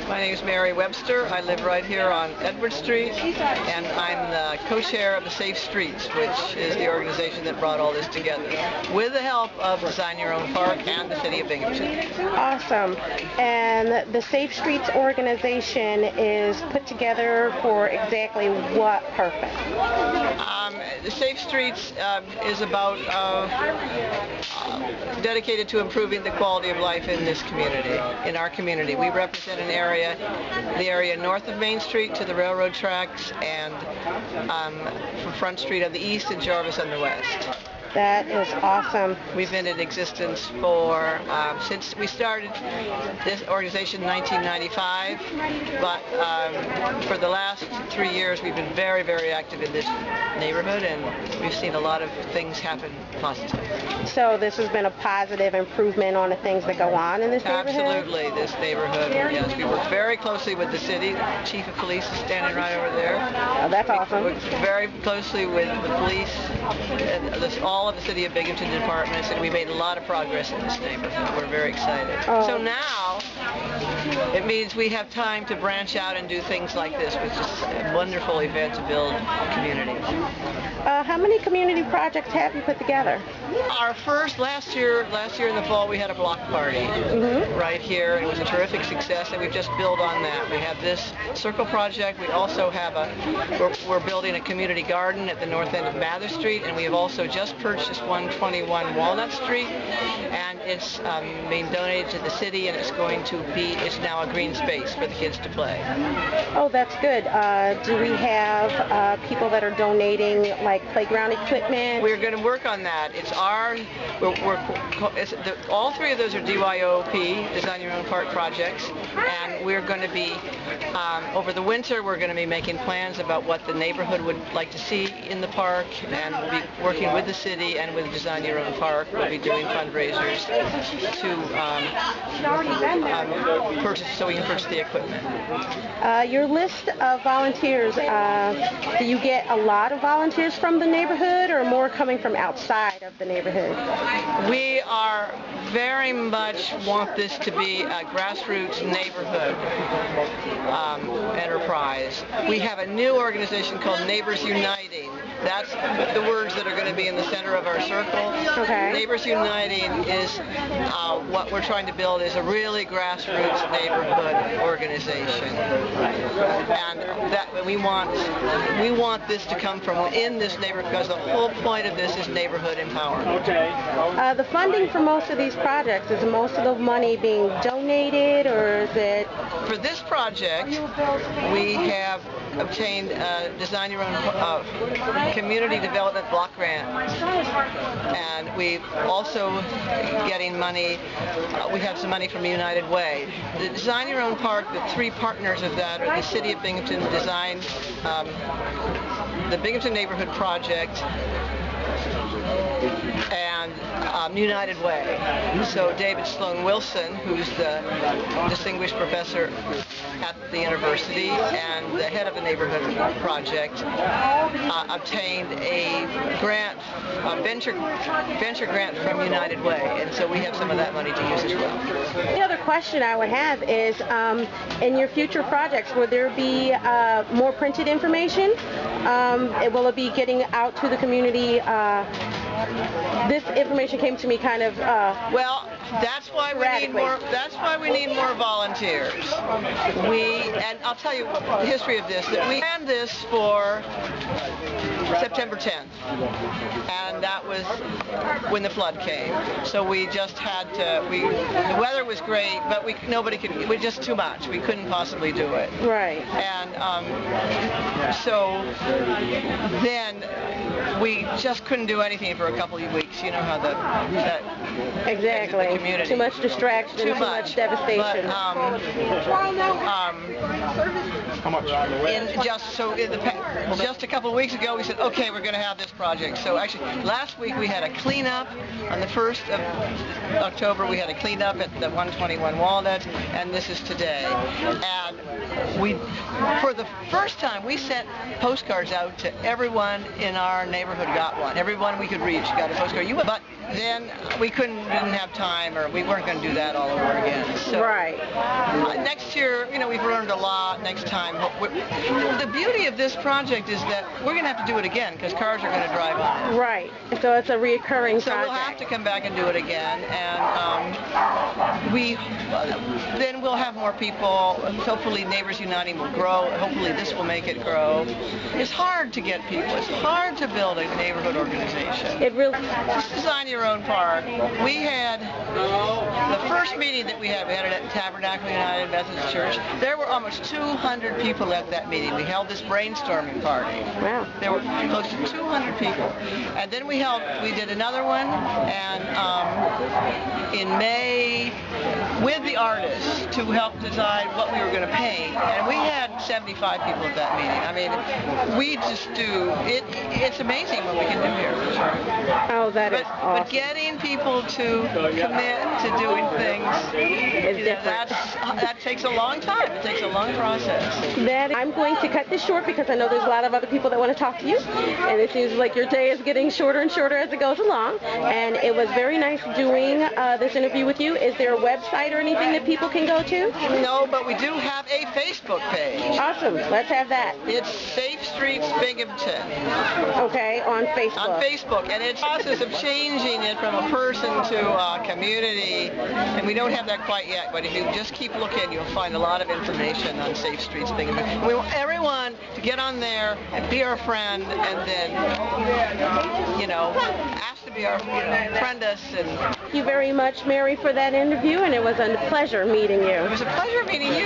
My name is Webster. I live right here on Edward Street, and I'm the co-chair of the Safe Streets, which is the organization that brought all this together, with the help of Design Your Own Park and the City of Binghamton. Awesome. And the Safe Streets organization is put together for exactly what purpose? The Safe Streets is about dedicated to improving the quality of life in this community, in our community. We represent an area, the area north of Main Street to the railroad tracks, and from Front Street on the east and Jarvis on the west. That is awesome. We've been in existence for, since we started this organization in 1995, but for the last 3 years we've been very, very active in this neighborhood, and we've seen a lot of things happen positively. So this has been a positive improvement on the things that go on in this neighborhood? Absolutely, this neighborhood, yes. We work very closely with the city. The chief of police is standing right over there. Oh, that's awesome. We work very closely with the police, all of the City of Binghamton departments, and we made a lot of progress in this neighborhood. We're very excited. Oh. So now it means we have time to branch out and do things like this, which is a wonderful event to build communities. How many community projects have you put together? Our first, last year in the fall, we had a block party right here. It was a terrific success, and we've just built on that. We have this circle project. We also have we're building a community garden at the north end of Mather Street, and we have also just purchased 121 Walnut Street, and it's being donated to the city, and it's now a green space for the kids to play. Oh, that's good. Do we have people that are donating like playground equipment? We're going to work on that. It's all three of those are DYOP, Design Your Own Park projects, and we're going to be, over the winter, we're going to be making plans about what the neighborhood would like to see in the park, and we'll be working with the city and with Design Your Own Park. We'll be doing fundraisers to purchase, so we can purchase the equipment. Your list of volunteers, do you get a lot of volunteers from the neighborhood, or more coming from outside of the neighborhood? We are very much want this to be a grassroots neighborhood enterprise. We have a new organization called Neighbors Uniting. That's the words that are going to be in the center of our circle. Okay. Neighbors Uniting is what we're trying to build is a really grassroots neighborhood organization, and that we want this to come from within this neighborhood, because the whole point of this is neighborhood empowerment. Okay. The funding for most of these projects, is most of the money being donated, or is it? For this project, we have obtained Design Your Own Community Development Block Grant, and we've also getting money. We have some money from United Way. The Design Your Own Park, the three partners of that are the City of Binghamton Design, the Binghamton Neighborhood Project, and United Way. So David Sloan Wilson, who's the distinguished professor at the university and the head of the neighborhood project, obtained a grant, a venture grant from United Way, and so we have some of that money to use as well. The other question I would have is, in your future projects, will there be more printed information? Will it be getting out to the community? This information came to me kind of well, that's why we need more. That's why we need more volunteers. And I'll tell you the history of this. That we planned this for September 10th, and that was when the flood came. So we just had to. The weather was great, but nobody could. It was just too much. We couldn't possibly do it. Right. And so then we just couldn't do anything for a couple of weeks. You know how that exactly. The community. Too much distraction, too much devastation. But, How much? Just a couple of weeks ago, we said, okay, we're going to have this project. So actually, last week we had a cleanup. On the 1st of October, we had a cleanup at the 121 Walnut, and this is today. And for the first time, we sent postcards out to everyone in our neighborhood. Got one. Everyone we could reach got a postcard. But then we didn't have time, or we weren't going to do that all over again. So right. next year, we've learned a lot. Next time, the beauty of this project is that we're going to have to do it again because cars are going to drive on it. Right. So it's a reoccurring project. So we'll have to come back and do it again, and then we'll have more people. Hopefully, Neighbors Uniting will grow. Hopefully, this will make it grow. It's hard to get people. It's hard to build a neighborhood organization. It really. Just design your own park. We had the first meeting that we had it at Tabernacle United Methodist Church. There were almost 200 people at that meeting. We held this brainstorming party. Wow. There were close to 200 people. And then we did another one, and in May, with the artists to help decide what we were going to paint. And we had 75 people at that meeting. I mean, we just do, it's amazing what we can do here. Oh, that is awesome. But getting people to commit to doing things, that takes a long time. It takes a long process. I'm going to cut this short because I know there's a lot of other people that want to talk to you, and it seems like your day is getting shorter and shorter as it goes along. And it was very nice doing this interview with you. Is there a website or anything that people can go to? No, but we do have a Facebook page. Awesome. Let's have that. It's Safe Streets Binghamton. Okay, on Facebook. On Facebook, and it's a process of changing it from a person to a community, and we don't have that quite yet, but if you just keep looking, you'll find a lot of information on Safe Streets Binghamton. We want everyone to get on there and be our friend, and then, ask to be our, friend us. And thank you very much, Mary, for that interview, and it was a pleasure meeting you. It was a pleasure meeting you.